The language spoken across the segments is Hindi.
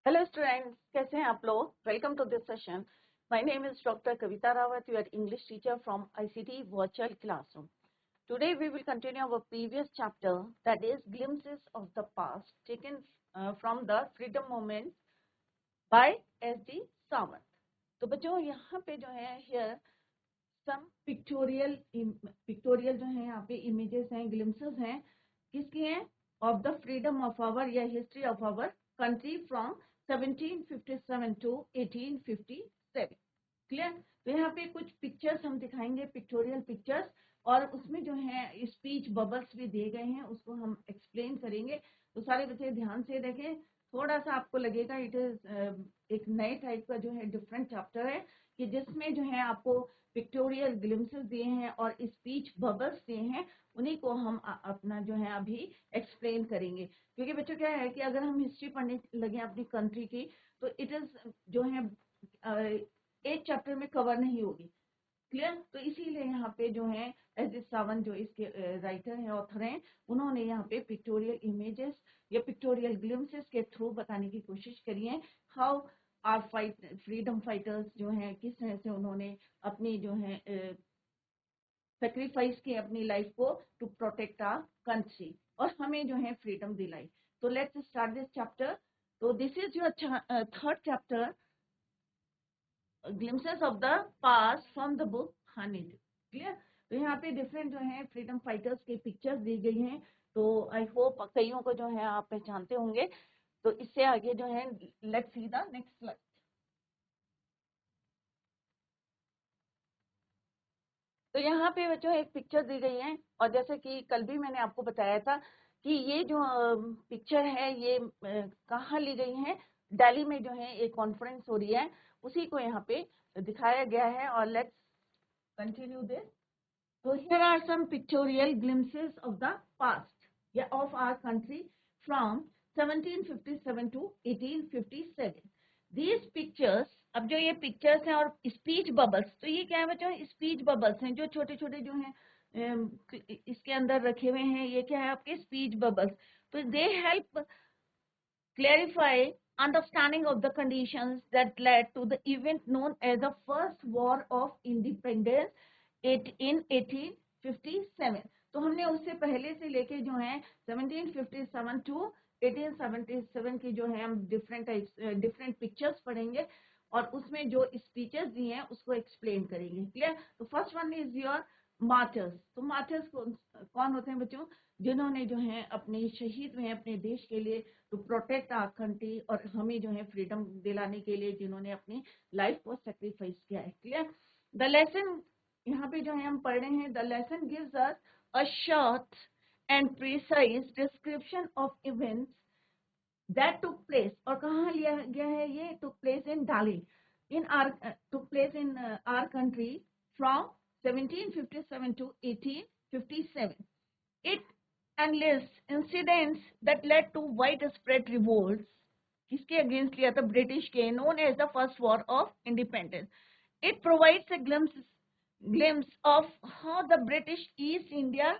Hello students, कैसे हैं आप लोग? Welcome to this session. My name is Dr. Kavita Rawat, your English teacher from ICT Virtual Classroom. Today we will continue our previous chapter, that is Glimpses of the Past, taken from the Freedom Movement by S.D. Sawant. तो बच्चों यहाँ पे जो है here some pictorial जो है यहाँ पे images हैं, glimpses हैं, किसकी हैं? Of the freedom of our या history of our country from 1757 to 1857. Clear? तो यहाँ पे कुछ पिक्चर्स हम दिखाएंगे, पिक्टोरियल पिक्चर्स, और उसमें जो है स्पीच बबल्स भी दिए गए हैं, उसको हम एक्सप्लेन करेंगे. तो सारे बच्चे ध्यान से देखें. थोड़ा सा आपको लगेगा इट इज एक नए टाइप का जो है डिफरेंट चैप्टर है कि जिसमें जो है आपको पिक्टोरियल ग्लिम्सेस दिए हैं और स्पीच बबल्स दिए हैं. उन्हीं को हम अपना जो है अभी एक्सप्लेन करेंगे. क्योंकि बच्चों क्या है कि अगर हम हिस्ट्री पढ़ने लगे अपनी कंट्री की तो इट इज जो है एक चैप्टर में कवर नहीं होगी. क्लियर? तो इसीलिए यहाँ पे जो है एस.डी. सावंत जो इसके राइटर हैं, ऑथर हैं, उन्होंने यहाँ पे पिक्टोरियल इमेजेस या पिक्टोरियल ग्लिम्सेस के थ्रू बताने की कोशिश करी है हाउ आर फ्रीडम फाइटर्स जो हैं किस तरह से उन्होंने अपनी जो है सेक्रीफाइस की अपनी लाइफ को टू प्रोटेक्ट आवर कंट्री और हमें जो है फ्रीडम दिलाई. तो लेट्स स्टार्ट दिस चैप्टर. तो this is your third chapter, glimpses of the past from the book Hanid. Clear? तो यहाँ पे डिफरेंट जो है फ्रीडम फाइटर्स के पिक्चर्स दी गई हैं. तो आई होप कईयों को जो है आप पहचानते होंगे. तो इससे आगे जो है let's see the next slide. तो यहाँ पे बच्चों एक पिक्चर दी गई है और जैसे कि कल भी मैंने आपको बताया था कि ये जो पिक्चर है ये कहाँ ली गई है. दिल्ली में जो है एक कॉन्फ्रेंस हो रही है, उसी को यहाँ पे दिखाया गया है. और let's continue this. So here are some pictorial glimpses of the past, yeah, of our country from 1757 to 1857. These pictures, अब जो ये pictures हैं और speech bubbles, तो ये क्या है बच्चों? speech bubbles हैं जो छोटे छोटे जो हैं इसके अंदर रखे हुए हैं. ये क्या है आपके speech bubbles. तो they help clarify understanding of the conditions that led to the event known as the First War of Independence in 1857. तो हमने उससे पहले से लेके जो है 1757 टू 1877 की जो है हम डिफरेंट पिक्चर्स पढ़ेंगे और उसमें जो स्पीचेस दी हैं उसको एक्सप्लेन करेंगे. क्लियर? तो first one is your martyrs. तो मार्टर्स कौन होते हैं बच्चों? जिन्होंने जो है अपने शहीद हुए अपने देश के लिए टू प्रोटेक्ट आवर कंट्री और हमें जो है फ्रीडम दिलाने के लिए जिन्होंने अपनी लाइफ को सेक्रीफाइस किया है. क्लियर? द लेसन यहाँ पे जो है हम पढ़ रहे हैं. The lesson gives us a short and precise description of events that took place. और कहाँ लिया गया है? ये took place in Delhi in our took place in our country from 1757 to 1857. It enlists incidents that led to widespread revolts. किसके अगेंस्ट लिया था? ब्रिटिश के, known as the First War of Independence. It provides a glimpse of how the British East India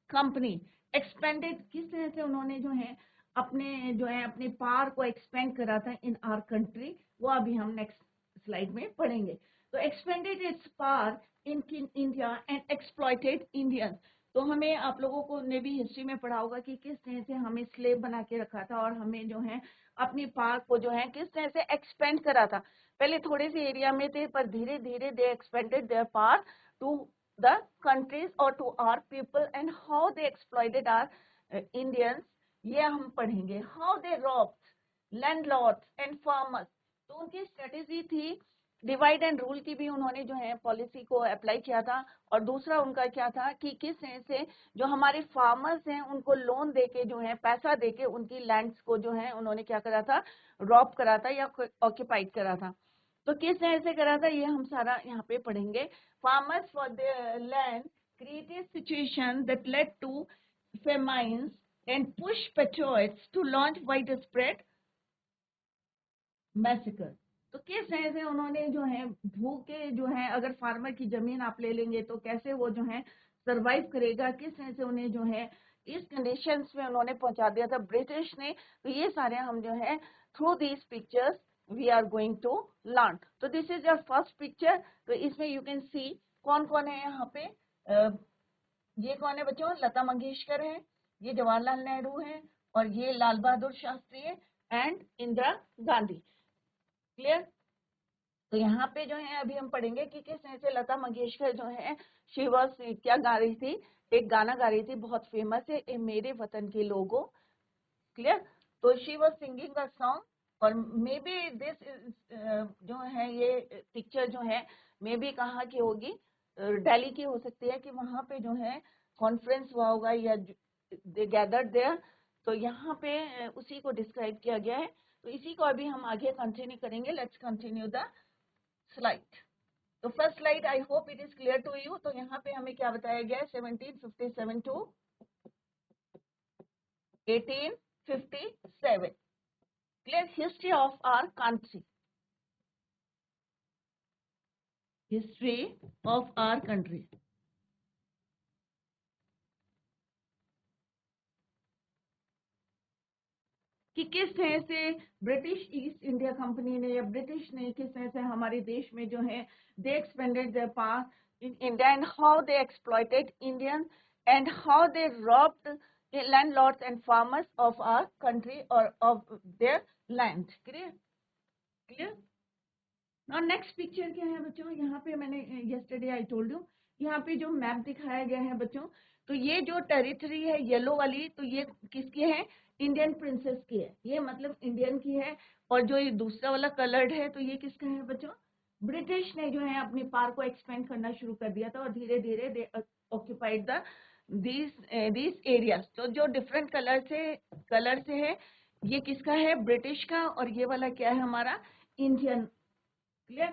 Company expanded. किस तरह से उन्होंने जो है अपने पार को एक्सपेंड करा था इन आवर कंट्री. वो अभी हम नेक्स्ट स्लाइड में पढ़ेंगे. तो expanded its power in India and exploited Indians. तो हमें आप लोगों को ने भी हिस्ट्री में पढ़ा होगा कि किस तरह से हमें स्लेव बना के रखा था और हमें जो है अपनी पार को जो है किस तरह से एक्सपेंड करा था. पहले थोड़े से एरिया में थे पर धीरे धीरे they expanded their power to the countries और to our people and how they exploited our Indians. ये हम पढ़ेंगे. How they robbed landlords and farmers. तो उनकी स्ट्रेटेजी थी डिवाइड एंड रूल की भी उन्होंने जो है पॉलिसी को अप्लाई किया था. और दूसरा उनका क्या था कि किस तरह से जो हमारे फार्मर्स हैं उनको लोन देके जो है पैसा देके उनकी लैंड्स को जो है उन्होंने क्या करा था? रॉब करा था या ऑक्यूपाइड करा था. तो किस तरह से करा था ये हम सारा यहाँ पे पढ़ेंगे. Farmers for the land created situation that led to famines and push patriots to launch wide spread massacre. तो किस तरह से उन्होंने जो है भूखे जो है अगर फार्मर की जमीन आप ले लेंगे तो कैसे वो जो है सरवाइव करेगा. किस तरह से उन्हें जो है इस कंडीशंस में उन्होंने पहुंचा दिया था ब्रिटिश ने। तो ये सारे हम जो है through these pictures we are going to learn. तो this is your first picture. तो इसमें यू कैन सी कौन कौन है यहाँ पे। ये कौन है बच्चों, लता मंगेशकर है, ये जवाहरलाल नेहरू है, और ये लाल बहादुर शास्त्री है, एंड इंदिरा गांधी। क्लियर। तो यहाँ पे जो है अभी हम पढ़ेंगे कि किस तरह से लता मंगेशकर जो है शी वाज क्या गा रही थी, एक गाना गा रही थी बहुत फेमस है, ए मेरे वतन के लोगों। क्लियर। तो she was singing a song, और मे बी दिस जो है ये पिक्चर जो है मे बी कहाँ की होगी, दिल्ली की हो सकती है कि वहां पे जो है कॉन्फ्रेंस हुआ होगा या दे गैदर्ड देयर। तो यहाँ पे उसी को डिस्क्राइब किया गया है। तो इसी को अभी हम आगे कंटिन्यू करेंगे। Let's continue the slide. तो first slide, I hope it is clear to you. तो यहाँ पे हमें क्या बताया गया है, 1757 to 1857। Clear. History of our country, history of our country. कि किस तरह से ब्रिटिश ईस्ट इंडिया कंपनी ने या ब्रिटिश ने किस तरह से हमारे देश में जो है they expanded their power in India, and how they exploited Indian, and how they robbed landlords and farmers of our country or of their land. Clear? Clear? Now next picture क्या है बच्चों, यहाँ पे मैंने yesterday I told you, यहाँ पे जो मैप दिखाया गया है बच्चों, तो ये जो टेरिटरी है येलो वाली, तो ये किसकी है, इंडियन प्रिंसेस की है, ये मतलब इंडियन की है। और जो ये दूसरा वाला कलर्ड है तो ये किसका है बच्चों, ब्रिटिश ने जो है अपनी पार को एक्सपेंड करना शुरू कर दिया था, और धीरे धीरे दे ऑक्यूपाइड द these areas। तो जो डिफरेंट कलर से है, ये किसका है, ब्रिटिश का, और ये वाला क्या है हमारा, इंडियन। क्लियर।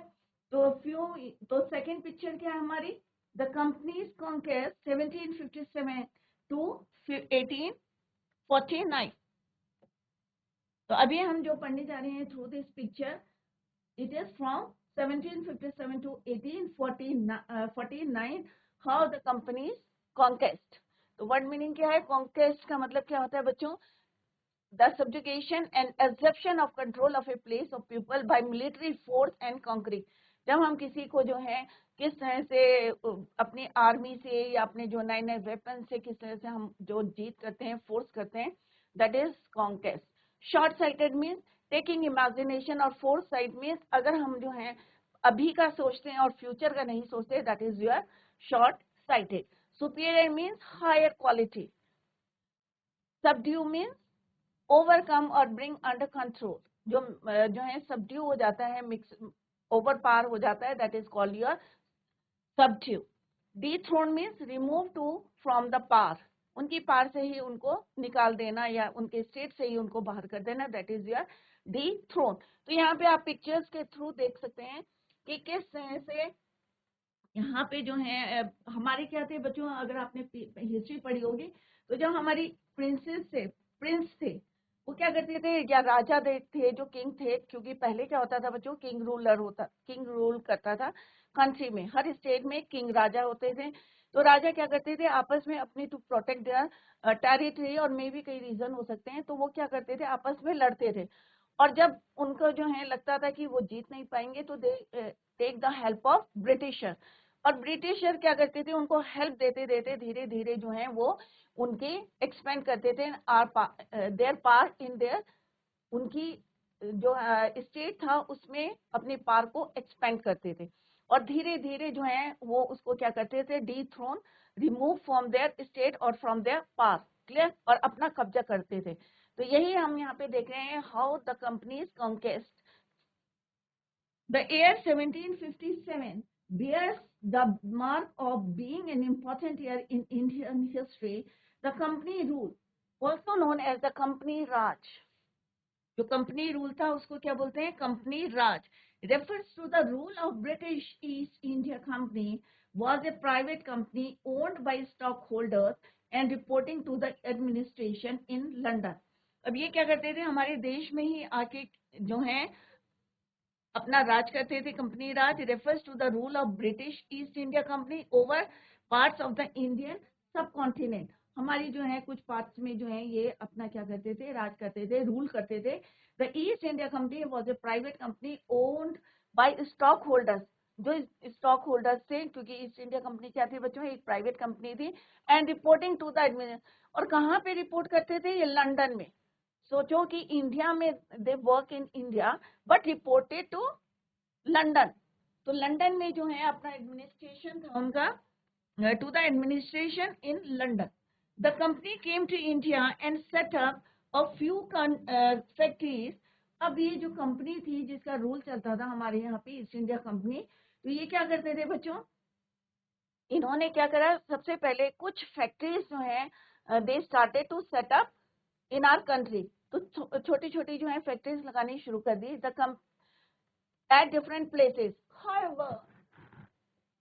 तो सेकंड पिक्चर क्या है हमारी, द कंपनीज कॉन्क्वेस्ट 1757 टू 1849। तो अभी हम जो पढ़ने जा रहे हैं through this picture, it is from 1757 to 1849, how the company's conquest. तो वर्ड मीनिंग क्या है, कॉन्क्वेस्ट का मतलब क्या होता है बच्चों, the subjugation and assumption of control of a place of people by military force and conquering। जब हम किसी को जो है किस तरह से अपनी आर्मी से या अपने जो नए नए वेपन से किस तरह से हम जो जीत करते हैं, फोर्स करते हैं, that is conquest. Short sighted means taking imagination, और फोर्स साइट मीन्स अगर हम जो है अभी का सोचते हैं और फ्यूचर का नहीं सोचते, that is your short sighted. Superior means higher quality. Subdue means overcome और ब्रिंग अंडर कंट्रोल। जो है सबड्यू हो जाता है, मिक्स ओवर पार हो जाता है, that is called your subdue. Dethrone means remove to from the power, उनकी पार से ही उनको निकाल देना या उनके स्टेट से ही उनको बाहर कर देना, दैट इज योर डिथ्रोन। तो यहाँ पे आप पिक्चर्स के थ्रू देख सकते हैं कि किस तरह से यहाँ पे जो है हमारे क्या थे बच्चों, अगर आपने हिस्ट्री पढ़ी होगी, तो जब हमारी प्रिंस थे, वो क्या करते थे, या राजा थे जो किंग थे, क्योंकि पहले क्या होता था बच्चों, किंग रूल करता था कंट्री में, हर स्टेट में किंग राजा होते थे। तो राजा क्या करते थे, आपस में अपनी टू प्रोटेक्ट देयर टेरिटरी, और मे भी कई रीजन हो सकते हैं, तो वो क्या करते थे, आपस में लड़ते थे। और जब उनको जो है लगता था कि वो जीत नहीं पाएंगे, तो they take the help of Britisher. और ब्रिटिशर क्या करते थे, उनको हेल्प देते देते धीरे धीरे जो है वो उनके एक्सपेंड करते थे देयर पार्ट इन देयर, उनकी जो स्टेट था उसमें अपने पार को एक्सपेंड करते थे, और धीरे धीरे जो है वो उसको क्या करते थे, dethrone, remove from their state और फ्रॉम देयर पार। क्लियर। और अपना कब्जा करते थे। तो यही हम यहाँ पे देख रहे हैं, how the company's conquest. The year 1757 bears the mark of being an important year in Indian history. The company rule, also known as the company Raj, जो कंपनी रूल था उसको क्या बोलते हैं, company Raj, refers to the rule of British East India Company, was a private company owned by stockholders and reporting to the administration in London। अब ये क्या करते थे, हमारे देश में ही आके जो है अपना राज करते थे, company Raj, refers to the rule of British East India Company over parts of the Indian subcontinent. हमारी जो है कुछ पार्ट्स में जो है ये अपना क्या करते थे, राज करते थे, रूल करते थे। The East India Company was a private company owned by stock holders, जो स्टॉक होल्डर्स थे, क्योंकि ईस्ट इंडिया कंपनी क्या थी बच्चों, एक प्राइवेट कंपनी थी। And reporting to the administration, और कहाँ पे रिपोर्ट करते थे, ये लंदन में। सोचो कि इंडिया में they work in India but reported to London. तो लंदन में जो है अपना एडमिनिस्ट्रेशन था उनका, to the administration in London. The company came to India and set up a few factories. अब ये जो कंपनी थी जिसका रूल चलता था हमारे यहाँ पे ईस्ट इंडिया कंपनी, तो ये क्या करते थे बच्चों, इन्होंने क्या करा, सबसे पहले कुछ फैक्ट्रीज जो है they started to set up in our country. तो छोटी छोटी जो है फैक्ट्रीज लगानी शुरू कर दी the at different places. However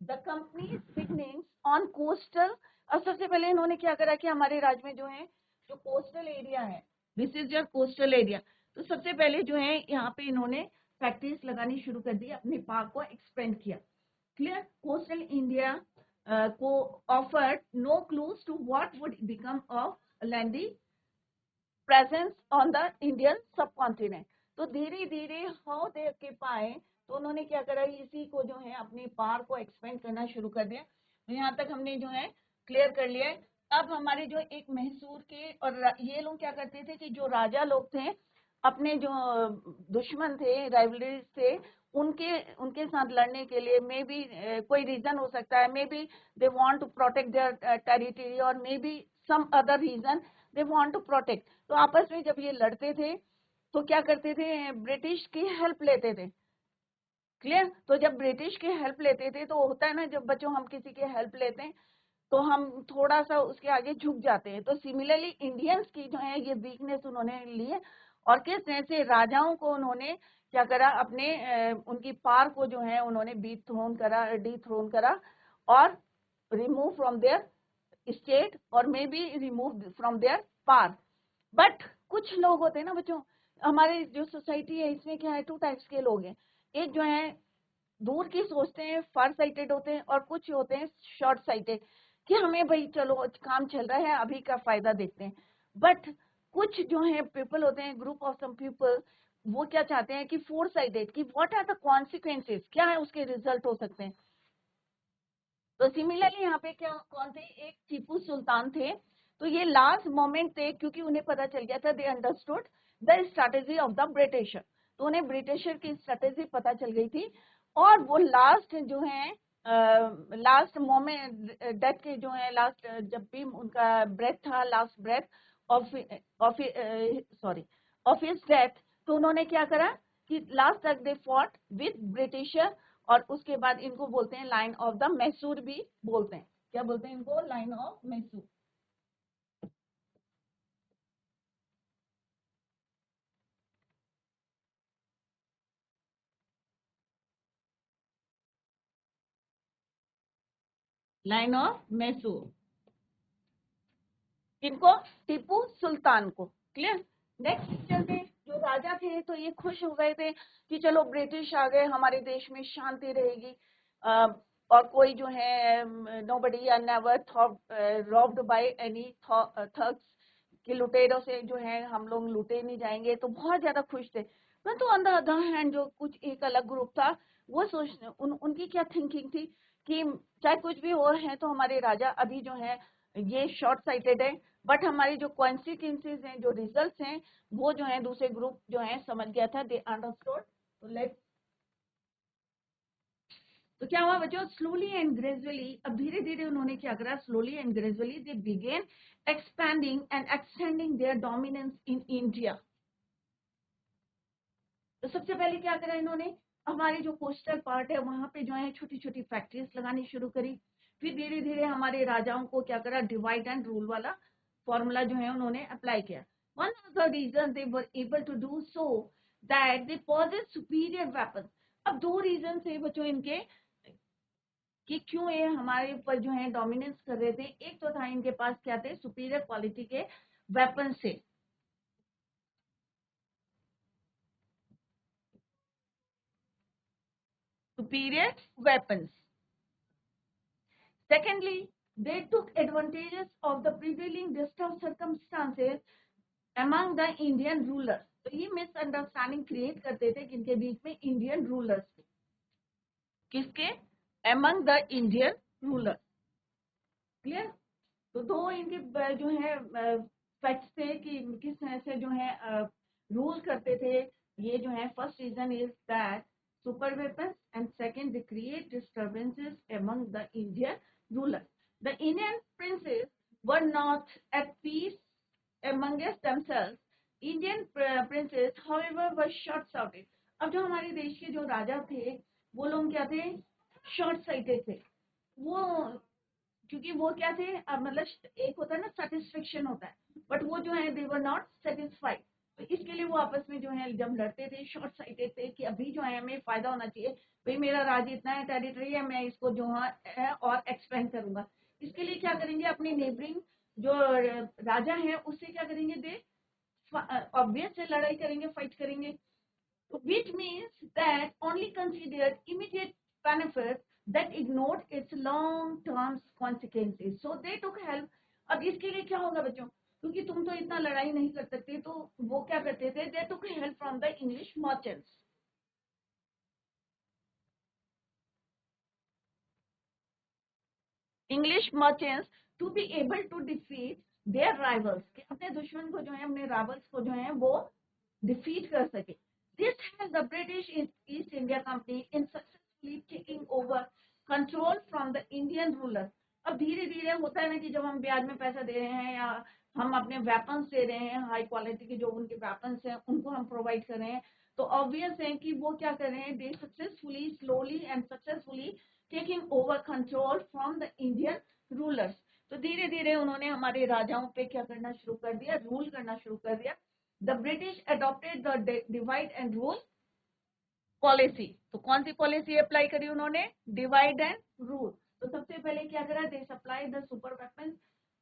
the company beginnings on coastal, और सबसे पहले इन्होंने क्या करा कि हमारे राज्य में जो है जो कोस्टल एरिया है, this is your coastal area, तो सबसे पहले जो है यहाँ पे इन्होंने फैक्ट्रीज लगानी शुरू कर दी, अपने पार्क को एक्सपेंड किया। क्लियर, कोस्टल इंडिया को offered no clues to what would become of लैंडी presence on the Indian subcontinent. तो धीरे धीरे हाउ दे ऑक्यूपाई, तो उन्होंने क्या करा, इसी को जो है अपने पार को एक्सपेंड करना शुरू कर दिया। तो यहाँ तक हमने जो है क्लियर कर लिया है। अब हमारे जो एक मैसूर के, और ये लोग क्या करते थे कि जो राजा लोग थे, अपने जो दुश्मन थे, राइवलरीज थे, उनके उनके साथ लड़ने के लिए मे बी कोई रीजन हो सकता है, maybe they want to protect their territory, और may be some other reason they want to protect. तो आपस में जब ये लड़ते थे तो क्या करते थे, ब्रिटिश की हेल्प लेते थे। क्लियर, तो जब ब्रिटिश की हेल्प लेते थे तो होता है ना, जब बच्चों हम किसी की हेल्प लेते हैं तो हम थोड़ा सा उसके आगे झुक जाते हैं। तो सिमिलरली इंडियंस की जो है ये वीकनेस उन्होंने ली है, और किस तरह से राजाओं को उन्होंने क्या करा, अपने उनकी पार को जो है उन्होंने डी थ्रोन करा, और रिमूव फ्रॉम देयर स्टेट, और मे be remove from their power. बट कुछ लोग होते हैं ना बच्चों, हमारे जो सोसाइटी है इसमें क्या है, टू टाइप्स के लोग हैं। एक जो है दूर की सोचते हैं, फार साइटेड होते हैं, और कुछ होते हैं शॉर्ट साइटेड, कि हमें भाई चलो काम चल रहा है, अभी का फायदा देखते हैं। बट कुछ जो है पीपल होते हैं, ग्रुप ऑफ सम पीपल, वो क्या चाहते हैं कि फोर साइडेड, कि व्हाट आर द कॉन्सिक्वेंसेस, क्या है उसके रिजल्ट हो सकते हैं। तो सिमिलरली यहाँ पे क्या, कौन थे, एक टीपू सुल्तान थे। तो ये लास्ट मोमेंट थे, क्योंकि उन्हें पता चल गया था, they understood the strategy of the britisher, तो उन्हें ब्रिटिशर की स्ट्रैटेजी पता चल गई थी, और वो लास्ट जो है लास्ट मोमेंट डेथ के जो है लास्ट, जब भी उनका ब्रेथ था, last breath of sorry of his death, तो उन्होंने क्या करा कि लास्ट तक दे फॉट विद ब्रिटिशर, और उसके बाद इनको बोलते हैं लाइन ऑफ द मैसूर भी बोलते हैं। क्या बोलते हैं इनको, line of Mysore. Line of Mysore, इनको टीपू सुल्तान को। क्लियर, नेक्स्ट पिक्चर में जो राजा थे तो ये खुश हो गए थे कि चलो ब्रिटिश आ गए, हमारे देश में शांति रहेगी, और कोई जो है nobody are never robbed by any thugs, कि लुटेरों से जो है हम लोग लूटे नहीं जाएंगे, तो बहुत ज्यादा खुश थे। परंतु ऑन द अदर हैंड जो कुछ एक अलग ग्रुप था, वो उनकी क्या थिंकिंग थी कि चाहे कुछ भी हो है तो हमारे राजा अभी जो है ये शॉर्ट साइटेड है, बट हमारी जो कॉन्सिक्वेंसेज हैं, जो रिजल्ट्स हैं, वो जो है दूसरे ग्रुप जो है समझ गया था, दे अंडरस्टूड। तो लेट्स, तो क्या हुआ बच्चों, स्लोली एंड ग्रेजुअली, अब धीरे धीरे उन्होंने क्या करा, slowly and gradually they began expanding and extending their dominance in India. तो सबसे पहले क्या करा इन्होंने, हमारे जो कोस्टल पार्ट है वहां पे जो है छोटी छोटी फैक्ट्रीज लगानी शुरू करी। फिर धीरे धीरे हमारे राजाओं को क्या करा, डिवाइड एंड रूल वाला फॉर्मूला जो है उन्होंने अप्लाई किया। One of the reason they were able to do so that they possess superior weapon. अब दो रीजन थे बच्चों इनके कि क्यों ये हमारे ऊपर जो है डोमिनेंस कर रहे थे। एक तो था इनके पास क्या थे, सुपीरियर क्वालिटी के वेपन से। Superior weapons. Secondly, They took advantages of the prevailing disturbed circumstances among the Indian rulers. तो ये मिसअंडरस्टैंडिंग क्रिएट करते थे किनके बीच में, इंडियन रूलर्स के, किसके, among the Indian rulers. Clear? तो दो इनके जो है फैक्ट्स थे कि किस तरह से जो है रूल करते थे ये जो है. First reason is that super weapons, and second they create disturbances among the Indian rulers. The Indian princes were not at peace amongst themselves. Indian princes however were short sighted. अब जो हमारे देश के जो राजा थे वो लोग क्या थे, शॉर्ट साइटेड थे. वो क्योंकि वो क्या थे, मतलब एक होता है ना सेटिस्फेक्शन होता है, बट वो जो है दे वर नॉट सेटिस्फाइड. तो इसके लिए वो आपस में जो है जब लड़ते थे शॉर्ट साइटेड थे कि अभी जो है हमें फायदा होना चाहिए, भाई मेरा राज्य इतना है, टेरिटरी है, मैं इसको जो है और एक्सपेंड करूंगा. इसके लिए क्या करेंगे, अपनी नेबरिंग जो राजा है उससे क्या करेंगे, दे ऑब्वियस से लड़ाई करेंगे, फाइट करेंगे. which means that only considered immediate benefits that ignored its long-term consequences. So they took help. अब इसके लिए क्या होगा बच्चों, क्योंकि तुम तो इतना लड़ाई नहीं कर सकते, तो वो क्या करते थे, they took help from the English merchants. English merchants to be able to defeat their rivals. कि अपने दुश्मन को जो है, अपने राइवल्स को जो है वो डिफीट कर सके. This helped the British East India Company in successfully taking over control from the Indian rulers. अब धीरे धीरे होता है ना कि जब हम ब्याज में पैसा दे रहे हैं या हम अपने वेपन्स दे रहे हैं, हाई क्वालिटी के जो उनके वेपन्स हैं उनको हम प्रोवाइड कर रहे हैं, तो ऑब्वियस है कि वो क्या कर रहे हैं, they successfully slowly and successfully taking over control from the Indian rulers. तो धीरे धीरे उन्होंने हमारे राजाओं पे क्या करना शुरू कर दिया, रूल करना शुरू कर दिया. The British adopted the divide and rule policy. तो कौन सी पॉलिसी अप्लाई करी उन्होंने, डिवाइड एंड रूल. तो सबसे पहले क्या करा, दे सप्लाई द सुपर वेपन,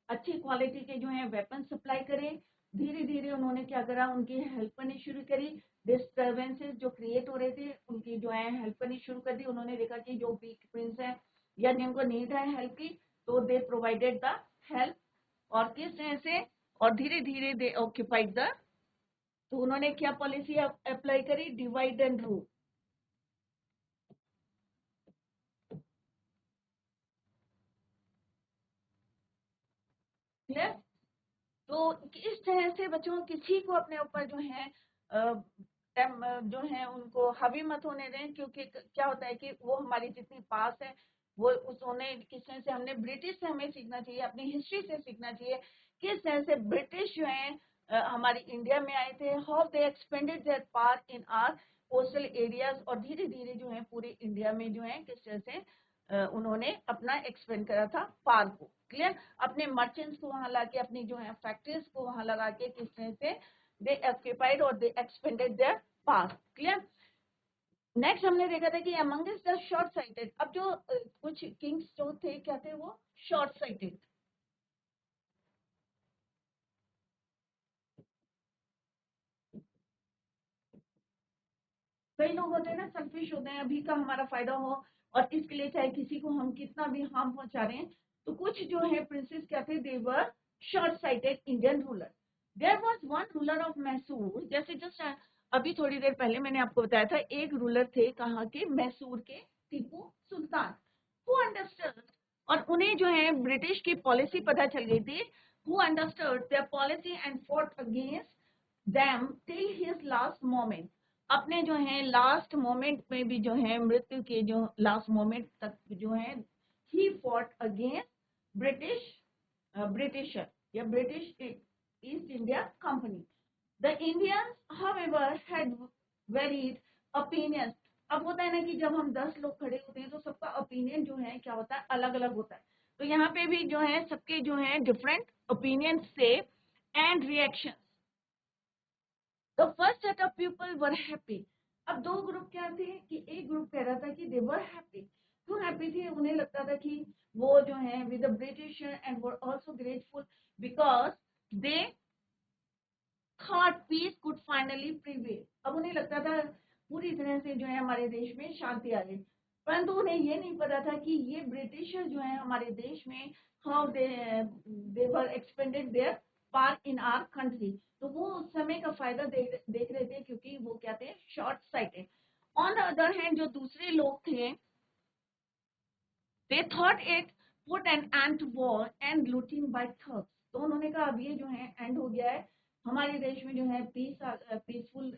अच्छी क्वालिटी के जो है वेपन सप्लाई करें. धीरे धीरे उन्होंने क्या करा, उनकी हेल्प करनी शुरू करी. डिस्टर्बेंसेस जो क्रिएट हो रहे थे उनकी जो है हेल्प करनी शुरू कर दी. उन्होंने देखा कि जो वीक प्रिंस है या जिनको नीड है हेल्प की, तो दे प्रोवाइडेड द हेल्प. और किस तरह से, और धीरे धीरे दे ऑक्यूपाइड द. तो उन्होंने क्या पॉलिसी अप्लाई करी, डिवाइड एंड रूल. क्लियर? तो इस तरह से बच्चों किसी को अपने ऊपर जो है जो है उनको हावी मत होने दें, क्योंकि क्या होता है कि वो हमारी जितनी पास है वो उसने किस तरह से, हमने ब्रिटिश से हमें सीखना चाहिए, अपनी हिस्ट्री से सीखना चाहिए किस तरह से ब्रिटिश जो है हमारी इंडिया में आए थे, how they expanded their power in our coastal areas, और धीरे धीरे जो है पूरे इंडिया में जो है किस तरह से उन्होंने अपना एक्सपेंड करा था पावर को. क्लियर? अपने मर्चेंट्स को वहां लाके, अपनी जो है फैक्ट्रीज को वहां लगा के किस तरह से दे ऑक्यूपाइड और they expanded their power. Clear? Next हमने देखा था कि अमंगस्ट द शॉर्ट साइटेड. अब जो कुछ किंग्स जो थे क्या थे, वो शॉर्ट साइटेड. कई लोग होते हैं ना, सेल्फिश होते हैं, अभी का हमारा फायदा हो, और इसके लिए चाहे किसी को हम कितना भी हार्म पहुंचा रहे हैं. तो कुछ जो है प्रिंसेस क्या थे, they were short sighted Indian ruler. There was one ruler of Mysore. जैसे जस्ट अभी थोड़ी देर पहले मैंने आपको बताया था, एक रूलर थे कहाँ के, मैसूर के, टीपू सुल्तान. हु अंडरस्टूड, और उन्हें जो है ब्रिटिश की पॉलिसी पता चल गई थी. Who understood their policy and fought against them till his last moment. अपने जो है लास्ट मोमेंट में भी जो है, मृत्यु के जो लास्ट मोमेंट तक जो है, he fought against British Britisher या British East India Company. The Indians however had varied opinions. अब होता है ना कि जब हम 10 लोग खड़े होते हैं तो सबका ओपिनियन जो है क्या होता है, अलग अलग होता है. तो यहाँ पे भी जो है सबके जो है डिफरेंट ओपिनियंस थे and reaction. The first set of people were happy. अब दो ग्रुप क्या थे कि एक ग्रुप कह रहा था कि दे वर हैप्पी. क्यों हैप्पी थे, उन्हें लगता था कि वो जो है with the British and were also grateful because they thought peace could finally prevail. अब उन्हें लगता था पूरी तरह से जो है हमारे देश में शांति आ गई. परंतु उन्हें ये नहीं पता था कि ये ब्रिटिशर जो है हमारे देश में how they were expanded their part in our country. तो वो उस समय का फायदा देख रहे थे, क्योंकि वो क्या थे, short sighted. On the other hand जो दूसरे लोग थे, they thought it put an end to war and looting by thugs. तो उन्होंने कहा अब ये जो है एंड हो गया है, हमारे देश में जो है पीसफुल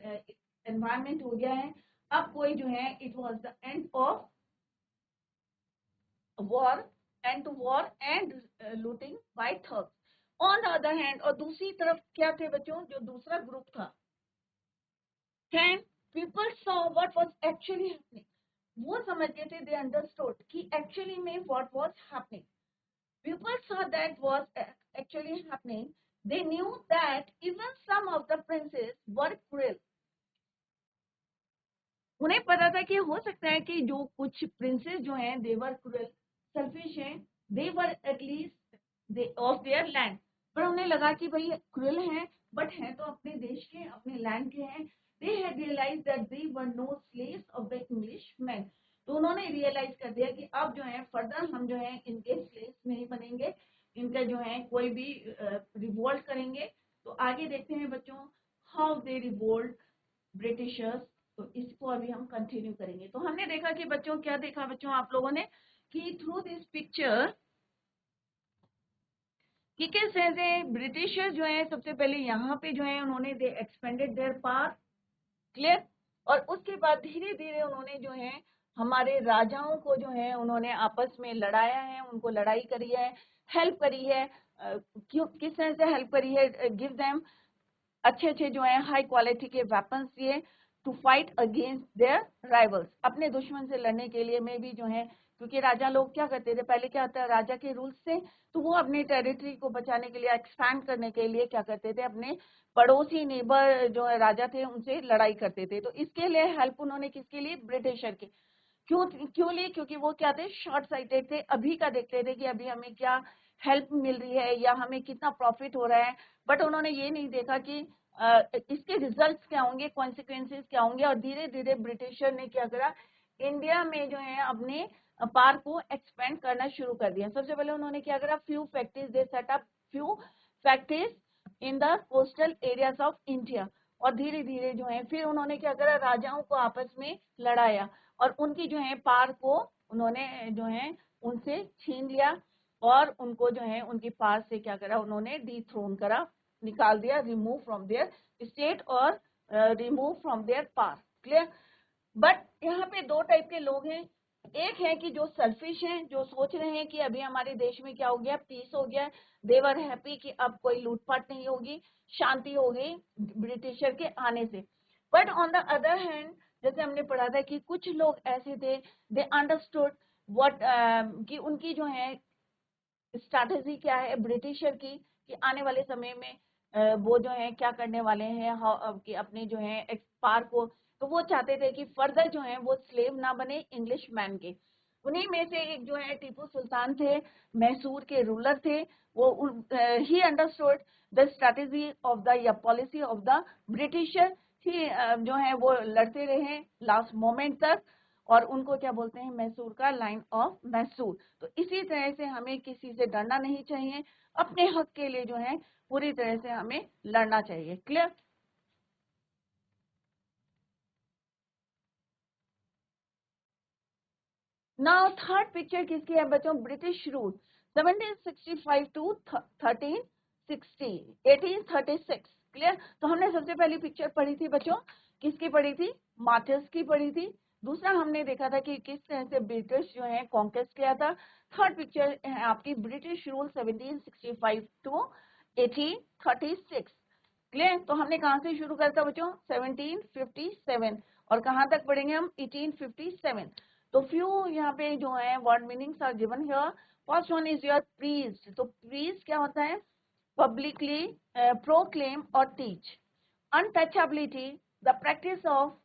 एनवायरमेंट हो गया है। अब कोई जो है, it was the end of war and to war and looting by thugs. On the other hand, और दूसरी तरफ क्या थे बच्चों, जो दूसरा ग्रुप था, and people saw what was actually happening. वो समझ गए थे, they understood कि actually में what was happening. People saw that was actually happening. They knew that even some of the princes were cruel. उन्हें पता था कि हो सकता है कि जो कुछ प्रिंसेस जो हैं, they were cruel, selfish हैं, they were at least they of their land. पर उन्हें लगा कि भाई क्रूएल हैं, बट हैं तो अपने देश के, अपने लैंड के हैं। They had realized that they were no slaves of the Englishmen. तो उन्होंने रियलाइज कर दिया कि अब जो है फर्दर हम जो है इनके स्लेव्स नहीं बनेंगे, इनका जो है कोई भी रिवोल्ट करेंगे। तो आगे देखते हैं बच्चों, हाउ दे रिवोल्ट ब्रिटिशर्स। तो इसको अभी हम कंटिन्यू करेंगे। तो हमने देखा कि बच्चों, क्या देखा बच्चों आप लोगों ने, कि थ्रू दिस पिक्चर कि किस तरह से ब्रिटिशर्स जो है सबसे पहले यहाँ पे जो है उन्होंने दे एक्सपेंडेड देयर पावर, क्लियर। और उसके बाद धीरे धीरे उन्होंने जो है हमारे राजाओं को जो है उन्होंने आपस में लड़ाया है, उनको लड़ाई करी है, हेल्प करी है। क्यों, किस तरह से हेल्प करी है, गिव देम अच्छे अच्छे जो है हाई क्वालिटी के वेपन्स दिए to fight against their rivals, अपने दुश्मन से लड़ने के लिए में भी जो है, क्योंकि राजा लोग क्या करते थे, पहले क्या होता है, राजा के रूल्स थे, तो वो अपने टेरिटरी को बचाने के लिए, एक्सपैंड करने के लिए क्या करते थे, अपने पड़ोसी नेबर जो है राजा थे उनसे लड़ाई करते थे। तो इसके लिए हेल्प उन्होंने किसके लिए, ब्रिटिशर की। क्यों क्यों लिए, क्योंकि वो क्या थे, शॉर्ट साइटेड थे, अभी का देखते थे कि अभी हमें क्या हेल्प मिल रही है या हमें कितना प्रॉफिट हो रहा है। बट उन्होंने ये नहीं देखा कि इसके रिजल्ट्स क्या होंगे, कॉन्सिक्वेंसेस क्या होंगे। और धीरे धीरे ब्रिटिशर ने क्या करा, इंडिया में जो है अपने पार्क को एक्सपेंड करना शुरू कर दिया। सबसे पहले उन्होंने क्या करा, few factories they set up few factories in the coastal areas of India. और धीरे धीरे जो है फिर उन्होंने क्या करा, राजाओं को आपस में लड़ाया और उनकी जो है पार को उन्होंने जो है उनसे छीन लिया और उनको जो है उनकी पार से क्या करा, उन्होंने डिथ्रोन करा, निकाल दिया, रिमूव फ्रॉम देयर स्टेट और remove from their power, clear. But यहाँ पे दो टाइप के लोग हैं। एक है कि जो सेल्फिश हैं, जो सोच रहे हैं कि अभी हमारे देश में क्या हो गया, पीस हो गया, देवर हैप्पी कि अब कोई लूटपाट नहीं होगी, शांति हो गई ब्रिटिशर के आने से। But on the other hand, जैसे हमने पढ़ा था कि कुछ लोग ऐसे थे, दे अंडरस्टूड व्हाट, कि उनकी जो है स्ट्रैटेजी क्या है ब्रिटिशर की, कि आने वाले समय में वो जो है क्या करने वाले हैं, कि अपने जो है पार को, तो वो चाहते थे कि फर्दर जो है वो स्लेव ना बने इंग्लिश मैन के। उन्हीं में से एक जो है टीपू सुल्तान थे, मैसूर के रूलर थे। वो he understood the strategy of the या पॉलिसी ऑफ द ब्रिटिशर। ही जो है वो लड़ते रहे लास्ट मोमेंट तक, और उनको क्या बोलते हैं, मैसूर का लाइन ऑफ मैसूर। तो इसी तरह से हमें किसी से डरना नहीं चाहिए, अपने हक के लिए जो है पूरी तरह से हमें लड़ना चाहिए, क्लियर। नाउ थर्ड पिक्चर किसकी है बच्चों, ब्रिटिश रूल 1765 टू 1360 1836, क्लियर। तो हमने सबसे पहली पिक्चर पढ़ी थी बच्चों, किसकी पढ़ी थी, मार्टिर्स की पढ़ी थी। दूसरा हमने देखा था कि किस तरह से ब्रिटिश जो है कॉन्क्वेस्ट किया था। थर्ड पिक्चर है आपकी ब्रिटिश रूल 1765 टू 1836, क्लियर। तो हमने कहाँ से शुरू करा था बच्चों, 1757, और कहाँ तक पढ़ेंगे हम, 1857। तो फ्यू यहाँ पे जो है word meanings are given here. First one is your preach. तो प्रीज क्या होता है, पब्लिकली प्रोक्लेम और teach. Untouchability, the practice of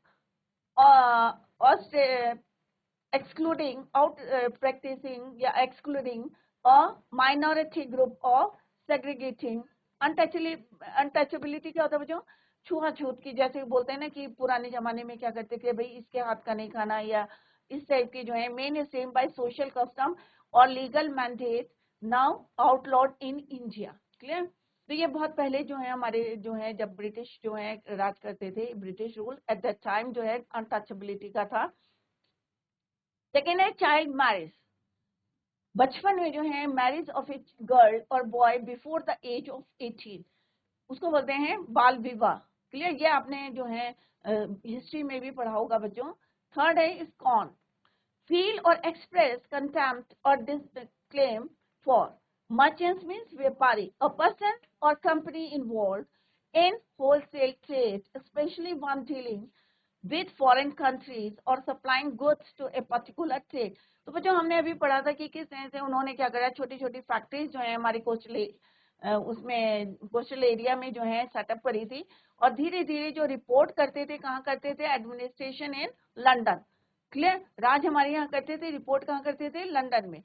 excluding out practicing या excluding a minority group or segregating। Untouchability क्या होता है बच्चों, छुआछूत की, जैसे बोलते हैं ना कि पुराने जमाने में क्या करते थे भाई, इसके हाथ का नहीं खाना या इस टाइप के जो है mainstream by social custom और legal mandate now outlawed in India. Clear. तो ये बहुत पहले जो है हमारे जो है जब ब्रिटिश जो है राज करते थे, British rule at that time जो है अनटचेबिलिटी का था। सेकेंड है चाइल्ड मैरिज, बचपन में जो है मैरिज ऑफ ए गर्ल और boy before the age of 18, उसको बोलते हैं बाल विवाह। क्लियर, ये आपने जो है हिस्ट्री में भी पढ़ा होगा बच्चों। थर्ड है स्कॉन, फील और एक्सप्रेस कंटेम्प्ट और डिसक्लेम फॉर, मर्चेंट्स मीन्स व्यापारी, अ पर्सन और company involve in wholesale trade specially one dealing with foreign countries or supplying goods to a particular trade। तो बच्चों हमने अभी पढ़ा था कि किस तरह से उन्होंने क्या करा, छोटी छोटी फैक्ट्रीज जो है हमारी उसमें कोस्टल एरिया में जो है सेटअप करी थी, और धीरे धीरे जो रिपोर्ट करते थे कहाँ करते थे, एडमिनिस्ट्रेशन इन लंदन। क्लियर, राज हमारे यहाँ करते थे, रिपोर्ट कहाँ करते थे, लंदन में।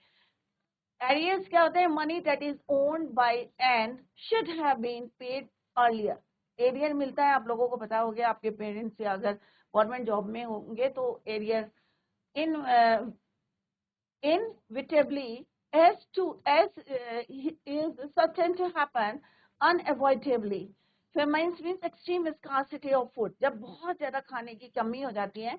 एरियर्स क्या होता है, money that is owned by and should have been paid earlier. Arrear मिलता है, आप लोगों को पता हो गया, आपके पेरेंट्स या अगर गवर्नमेंट जॉब में होंगे तो arrear in inevitably as is certain to happen unavoidably। Famines means extreme scarcity of food, जब बहुत ज्यादा खाने की कमी हो जाती है।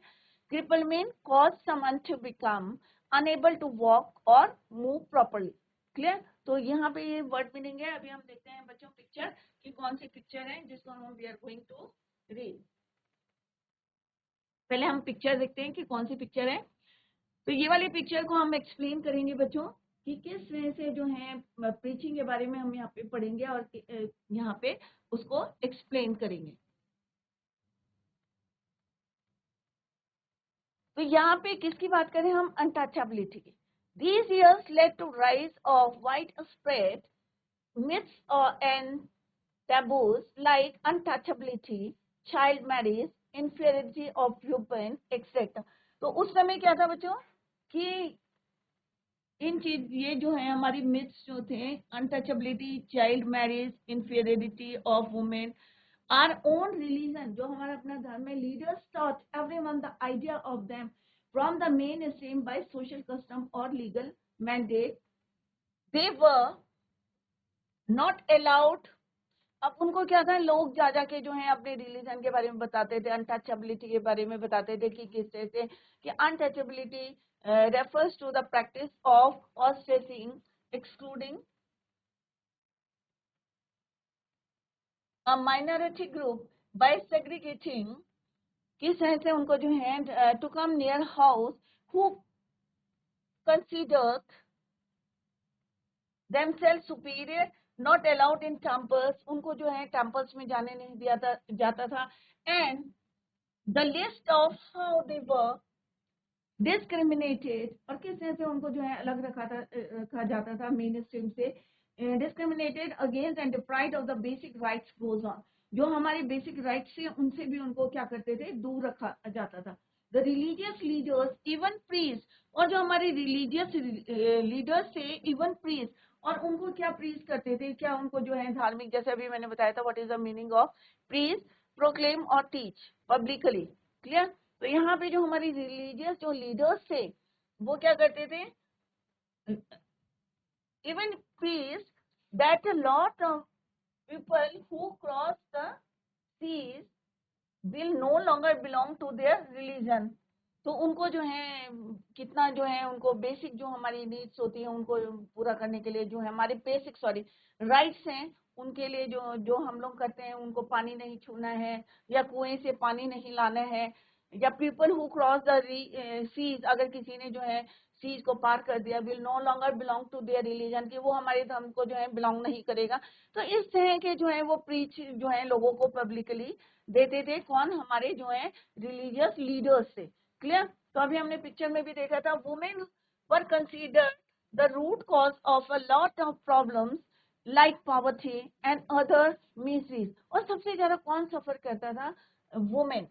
Cripple mean cause someone to become unable to walk or move properly। Clear, तो यहाँ पे ये वर्ड मीनिंग है। अभी हम देखते हैं बच्चों पिक्चर कि कौन सी पिक्चर है जिसको हम we are going to read. पहले हम पिक्चर देखते हैं कि कौन सी पिक्चर है। तो ये वाली पिक्चर को हम एक्सप्लेन करेंगे बच्चों कि किस तरह से जो है प्रीचिंग के बारे में हम यहाँ पे पढ़ेंगे और यहाँ पे उसको एक्सप्लेन करेंगे। तो यहाँ पे किसकी बात करें हम, अनटचेबिलिटी की। These years led to rise of widespread myths and taboos like untouchability, child marriage, inferiority of women, etc। तो उस समय क्या था बच्चों कि इन चीज ये जो है हमारी मिथ्स जो थे, untouchability, child marriage, inferiority of women, our own religion, जो हमारा अपना धर्म है, leaders taught everyone the idea of them from the mainstream by social custom और legal mandate, they were not allowed. अब उनको क्या था, लोग जा जाके जो है अपने रिलीजन के बारे में बताते थे, अनटचेबिलिटी के बारे में बताते थे कि किस तरह से कि untouchability refers to the practice of ostracizing, excluding a minority group by segregating, किस तरह से उनको जो है to come near house who considered themselves superior, not allowed in temples, उनको जो है temples में जाने नहीं दिया जाता था, and the list of how they were discriminated, और किस तरह से उनको जो है अलग रखा जाता था मेन स्ट्रीम से, discriminated against and deprived of the basic rights goes on, जो हमारे बेसिक राइट्स से उनसे भी उनको क्या करते थे, दूर रखा जाता था। The religious leaders even priest, और जो हमारे रिलीजियस लीडर्स थे इवन प्रीस्ट, और उनको क्या प्रीस्ट करते थे, क्या उनको जो है धार्मिक, जैसे अभी मैंने बताया था what is the meaning of priest, proclaim और टीच पब्लिकली। क्लियर, तो यहाँ पे जो हमारी रिलीजियस जो लीडर्स थे वो क्या करते थे, even priest that a lot of people who cross the seas will no longer belong to their religion. तो उनको जो है कितना जो है उनको बेसिक जो हमारी नीड्स होती है उनको पूरा करने के लिए जो है हमारे बेसिक राइट्स हैं, उनके लिए जो जो हम लोग करते हैं, उनको पानी नहीं छूना है या कुएं से पानी नहीं लाना है, या people who cross the seas, अगर किसी ने जो है सीज को पार कर दिया, will no longer belong to their religion, कि वो हमारे धर्म को जो है बिलोंग नहीं करेगा। तो इस तरह के जो है वो प्रीच जो है लोगों को पब्लिकली देते थे, कौन, हमारे जो है रिलीजियस लीडर्स से। क्लियर, तो अभी हमने पिक्चर में भी देखा था, women were considered the root cause of a lot of problems like poverty and other miseries, और सबसे ज्यादा कौन सफर करता था, women.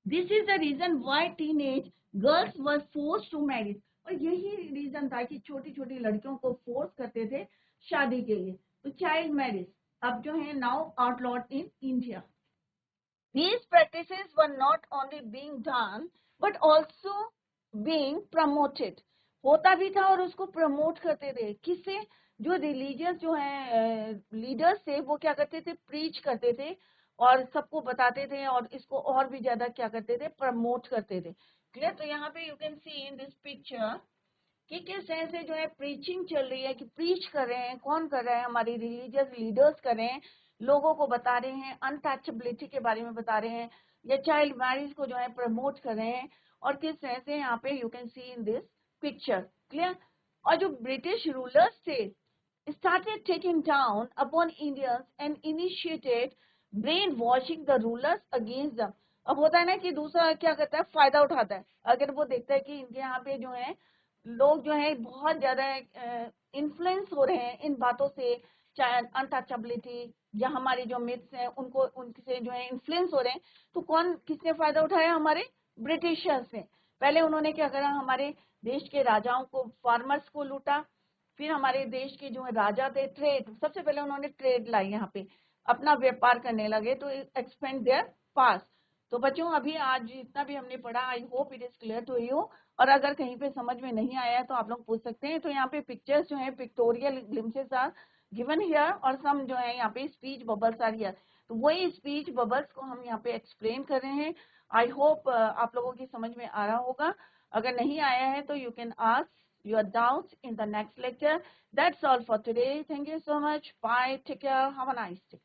This is the reason why teenage girls were forced to marry, और यही रीजन था कि छोटी छोटी लड़कियों को फोर्स करते थे शादी के लिए। तो चाइल्ड मैरिज अब जो है now outlawed in India. These practices were not only being done but also being promoted. होता भी था और उसको प्रमोट करते थे. किससे? जो रिलीजियस जो है लीडर्स थे वो क्या करते थे? प्रीच करते थे और सबको बताते थे और इसको और भी ज्यादा क्या करते थे? प्रमोट करते थे. क्लियर? तो यहाँ पे you can see in this picture कि किस तरह से जो है प्रीचिंग चल रही है, कि प्रीच कर रहे हैं. कौन कर रहा है? हमारे रिलीजियस लीडर्स कर रहे हैं. लोगों को बता रहे हैं, अनटचेबिलिटी के बारे में बता रहे हैं, या चाइल्ड मैरिज को जो है प्रमोट कर रहे हैं. और किस तरह से यहाँ पे you can see in this picture. Clear? और जो ब्रिटिश रूलर्स थे started taking down upon Indians and initiated brainwashing the rulers against them. अब होता है ना कि दूसरा क्या करता है? फायदा उठाता है. अगर वो देखता है कि इनके यहाँ पे जो है लोग जो है बहुत ज्यादा इन्फ्लुएंस हो रहे हैं इन बातों से, चाहे अनटचेबिलिटी या हमारी जो मिथ्स हैं उनको उनसे जो है इन्फ्लुएंस हो रहे हैं, तो कौन किसने फायदा उठाया? हमारे ब्रिटिशर्स ने. पहले उन्होंने क्या करा? हमारे देश के राजाओं को, फार्मर्स को लूटा. फिर हमारे देश के जो है राजा थे, ट्रेड, सबसे पहले उन्होंने ट्रेड लाई यहाँ पे, अपना व्यापार करने लगे तो एक्सपेंड देयर पास. तो बच्चों अभी आज जितना भी हमने पढ़ा, I hope it is clear to you. और अगर कहीं पे समझ में नहीं आया तो आप लोग पूछ सकते हैं. तो यहाँ पे पिक्चर्स जो है pictorial glimpses are given here और सम जो है यहाँ पे स्पीच बबल्स आर हियर. तो वही स्पीच बबल्स को हम यहाँ पे एक्सप्लेन कर रहे हैं. आई होप आप लोगों की समझ में आ रहा होगा. अगर नहीं आया है तो you can ask your doubts in the next lecture. That's all for today. Thank you so much. Bye. Take care. Have a nice day.